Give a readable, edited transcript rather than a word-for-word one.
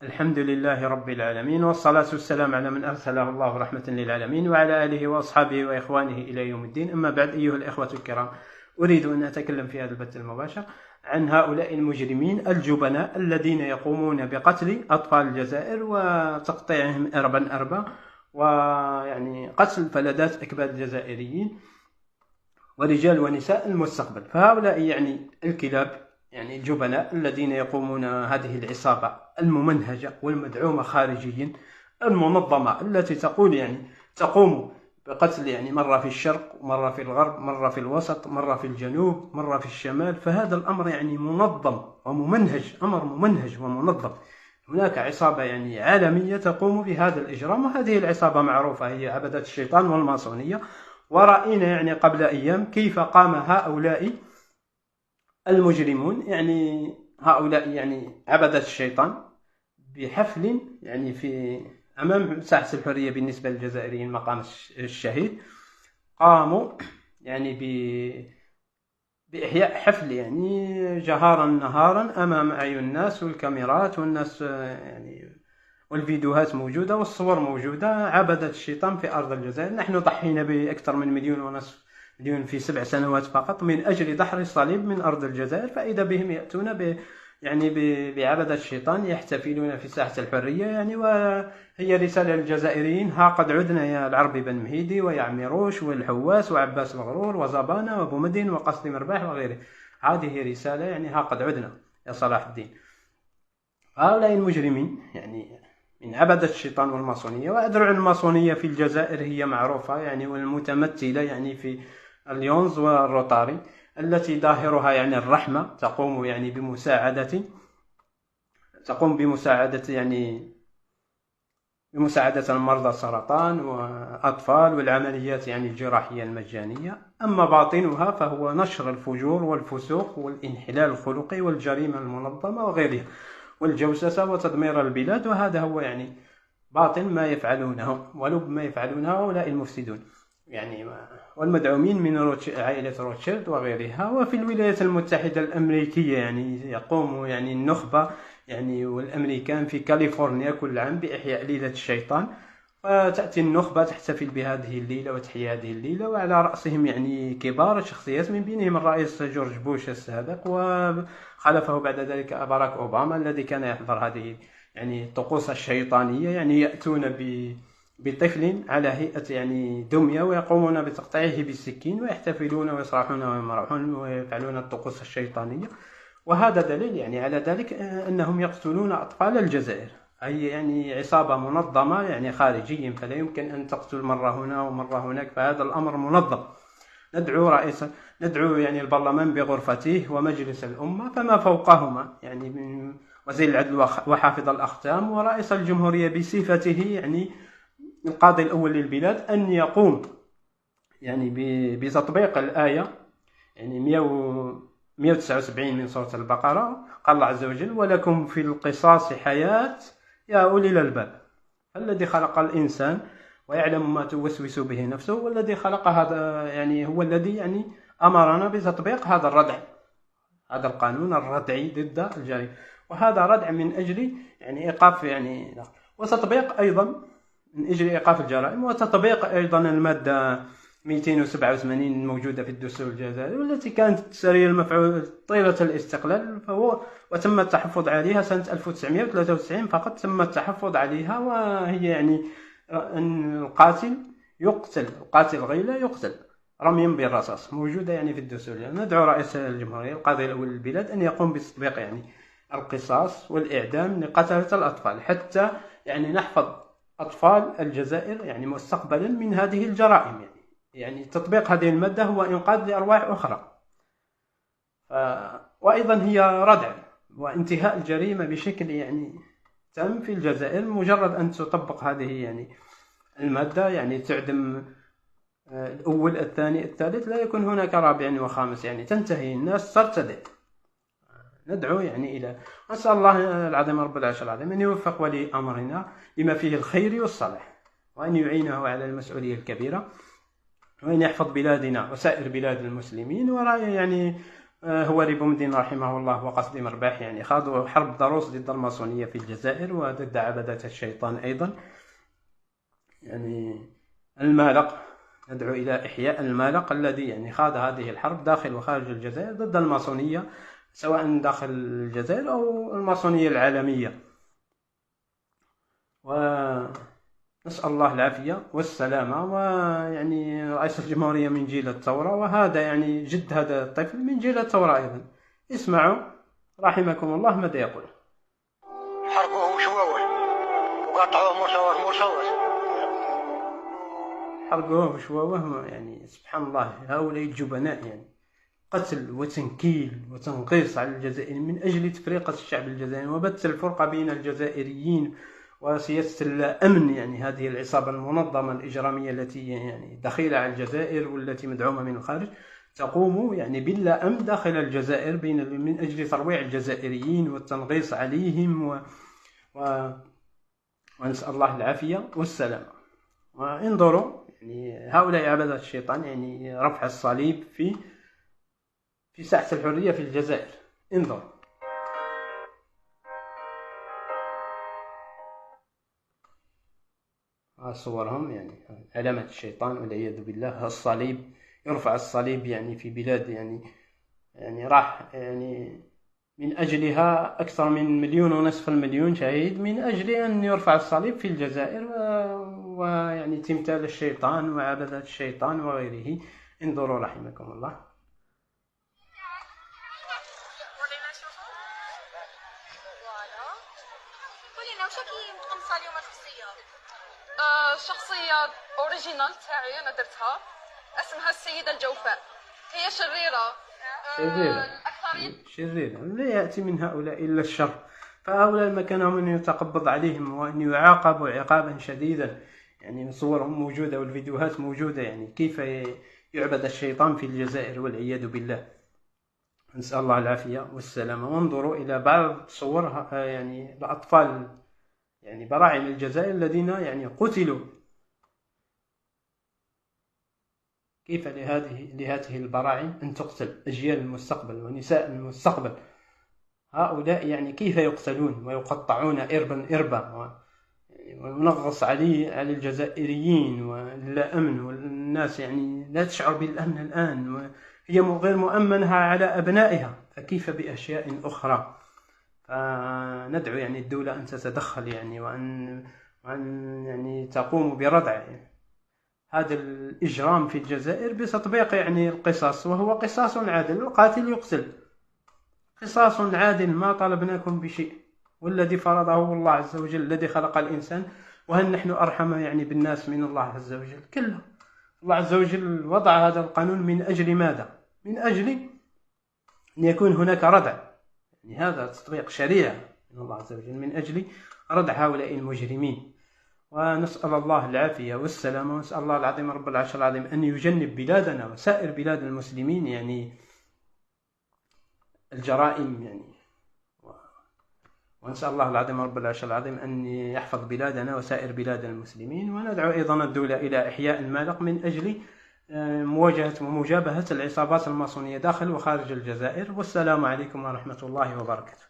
الحمد لله رب العالمين، والصلاة والسلام على من أرسله الله رحمة للعالمين، وعلى آله وأصحابه وإخوانه إلى يوم الدين. أما بعد، أيها الإخوة الكرام، أريد أن أتكلم في هذا البث المباشر عن هؤلاء المجرمين الجبناء الذين يقومون بقتل أطفال الجزائر وتقطيعهم أربا أربا، ويعني قتل فلذات أكباد الجزائريين ورجال ونساء المستقبل. فهؤلاء يعني الكلاب، يعني الجبناء الذين يقومون هذه العصابة الممنهجة والمدعومة خارجيا المنظمة، التي تقوم بقتل مرة في الشرق، مرة في الغرب، مرة في الوسط، مرة في الجنوب، مرة في الشمال. فهذا الأمر منظم وممنهج، أمر ممنهج ومنظم. هناك عصابة عالمية تقوم بهذا الإجرام، وهذه العصابة معروفة، هي عبدة الشيطان والماسونية. ورأينا قبل أيام كيف قام هؤلاء المجرمون، هؤلاء عبدة الشيطان، بحفل في أمام ساحة الحرية بالنسبة للجزائريين، مقام الشهيد. قاموا بإحياء حفل جهارا نهارا أمام أعين الناس، والكاميرات والناس والفيديوهات موجودة والصور موجودة. عبدة الشيطان في أرض الجزائر. نحن ضحينا بأكثر من 1.5 مليون في 7 سنوات فقط من أجل دحر الصليب من أرض الجزائر، فإذا بهم يأتون بعبدة الشيطان يحتفلون في ساحة الحرية. وهي رسالة للجزائريين: ها قد عدنا يا العربي بن مهيدي ويا عميروش والحواس وعباس الغرور وزبانة وابو مدين وقصد مرباح وغيره. هذه رسالة، ها قد عدنا يا صلاح الدين. هؤلاء المجرمين من عبدة الشيطان والماسونية. وأدرع الماسونية في الجزائر هي معروفة، والمتمثلة في اليونز والروتاري، التي ظاهرها الرحمة، تقوم بمساعدة المرضى السرطان وأطفال والعمليات الجراحية المجانية. أما باطنها فهو نشر الفجور والفسوق والانحلال الخلقي والجريمة المنظمة وغيرها، والجوسسة وتدمير البلاد. وهذا هو باطن ما يفعلونه ولب ما يفعلونه هؤلاء المفسدون، والمدعومين من عائلة روتشيلد وغيرها. وفي الولايات المتحدة الأمريكية يقوم النخبة والأمريكان في كاليفورنيا كل عام بإحياء ليلة الشيطان، وتأتي النخبة تحتفل بهذه الليلة وتحيي هذه الليلة، وعلى رأسهم كبار الشخصيات، من بينهم الرئيس جورج بوش السابق، وخلفه بعد ذلك باراك أوباما الذي كان يحضر هذه الطقوس الشيطانية. يأتون بطفل على هيئة دمية، ويقومون بتقطيعه بالسكين، ويحتفلون ويصرخون ويمرحون ويفعلون الطقوس الشيطانية. وهذا دليل على ذلك أنهم يقتلون أطفال الجزائر. أي عصابة منظمة خارجيا، فلا يمكن أن تقتل مرة هنا ومرة هناك، فهذا الأمر منظم. ندعو البرلمان بغرفته ومجلس الأمة فما فوقهما، من وزير العدل وحافظ الأختام ورئيس الجمهورية بصفته القاضي الأول للبلاد، أن يقوم بتطبيق الآية 179 من سورة البقرة. قال الله عز وجل: ولكم في القصاص حياة يا أولي الألباب. الذي خلق الإنسان ويعلم ما توسوس به نفسه، والذي خلق هذا هو الذي أمرنا بتطبيق هذا الردع، هذا القانون الردعي ضد الجريمة. وهذا ردع من أجل إيقاف وتطبيق أيضا من أجل إيقاف الجرائم، وتطبيق أيضا المادة 287 الموجودة في الدستور الجزائري، والتي كانت سرية المفعول طيلة الاستقلال، وتم التحفظ عليها سنة 1993 فقط. تم التحفظ عليها، وهي أن القاتل يقتل، القاتل غيلة يقتل رميا بالرصاص، موجودة في الدستور. ندعو رئيس الجمهورية القاضي الأول للبلاد أن يقوم بتطبيق القصاص والإعدام لقتلة الأطفال، حتى نحفظ أطفال الجزائر مستقبلا من هذه الجرائم. تطبيق هذه المادة هو إنقاذ لأرواح أخرى. وأيضا هي ردع وانتهاء الجريمة بشكل تام في الجزائر. مجرد أن تطبق هذه المادة تعدم الأول الثاني الثالث، لا يكون هناك رابع وخامس، تنتهي الناس ترتدع. ندعو إلى نسأل الله العظيم رب العرش العظيم أن يوفق ولي أمرنا لما فيه الخير والصلاح، وأن يعينه على المسؤولية الكبيرة، وأن يحفظ بلادنا وسائر بلاد المسلمين. ورأي هو بومدين رحمه الله وقصد مرباح، يعني خاضوا حرب ضروس ضد الماسونية في الجزائر وضد عبدة الشيطان أيضا. يعني المالق، ندعو إلى إحياء المالق الذي يعني خاض هذه الحرب داخل وخارج الجزائر ضد الماسونية، سواء داخل الجزائر أو الماسونية العالمية. ونسأل الله العافية والسلامة. ويعني رئيس الجمهورية من جيل الثورة، وهذا يعني جد هذا الطفل من جيل الثورة أيضا. اسمعوا رحمكم الله ماذا يقول. حرقوه وشووه وقطعوه مصوص حرقوه وشووه، يعني سبحان الله هؤلاء الجبناء، يعني قتل وتنكيل وتنغيص على الجزائر من أجل تفرقة الشعب الجزائري وبث الفرقة بين الجزائريين وسياسة الأمن. يعني هذه العصابة المنظمة الإجرامية التي يعني دخيلة على الجزائر والتي مدعومة من الخارج تقوم يعني باللا أمن داخل الجزائر من أجل ترويع الجزائريين والتنغيص عليهم ونسأل الله العافية والسلامة. وانظروا يعني هؤلاء عبدة الشيطان، يعني رفع الصليب في ساحة الحرية في الجزائر. انظر صورهم، يعني علامة الشيطان والعياذ بالله. الصليب، يرفع الصليب يعني في بلاد يعني راح يعني من أجلها أكثر من 1,500,000 شهيد من أجل أن يرفع الصليب في الجزائر، ويعني تمثال الشيطان وعبدة الشيطان وغيره. انظروا رحمكم الله. شخصية اوريجينال تاعي انا درتها، اسمها السيدة الجوفاء. هي شريرة. شريرة لا يأتي من هؤلاء إلا الشر، فهؤلاء ما كانهم أن يتقبض عليهم وأن يعاقبوا عقابا شديدا. يعني صورهم موجودة والفيديوهات موجودة، يعني كيف يعبد الشيطان في الجزائر والعياذ بالله. نسأل الله العافية والسلامة. وانظروا إلى بعض صور يعني الأطفال، يعني براعم الجزائر الذين يعني قتلوا. كيف لهذه البراعم أن تقتل أجيال المستقبل ونساء المستقبل؟ هؤلاء يعني كيف يقتلون ويقطعون إربا ونغص على الجزائريين ولا أمن، والناس يعني لا تشعر بالأمن الآن، وهي غير مؤمنة على أبنائها، فكيف بأشياء أخرى؟ فندعو يعني الدولة أن تتدخل يعني وأن يعني تقوم بردع هذا الإجرام في الجزائر بتطبيق يعني القصاص، وهو قصاص عادل. القاتل يقتل، قصاص عادل، ما طلبناكم بشيء، والذي فرضه الله عز وجل الذي خلق الإنسان. وهل نحن أرحم يعني بالناس من الله عز وجل؟ كلا. الله عز وجل وضع هذا القانون من أجل ماذا؟ من أجل أن يكون هناك ردع، يعني هذا تطبيق شريعة من الله عز وجل من أجل ردع هؤلاء المجرمين. ونسأل الله العافية والسلامة، ونسأل الله العظيم رب العرش العظيم أن يجنب بلادنا وسائر بلاد المسلمين يعني الجرائم، يعني ونسأل الله العظيم رب العرش العظيم أن يحفظ بلادنا وسائر بلاد المسلمين. وندعو أيضا الدولة إلى إحياء المالق من أجل مواجهة ومجابهة العصابات الماسونية داخل وخارج الجزائر. والسلام عليكم ورحمة الله وبركاته.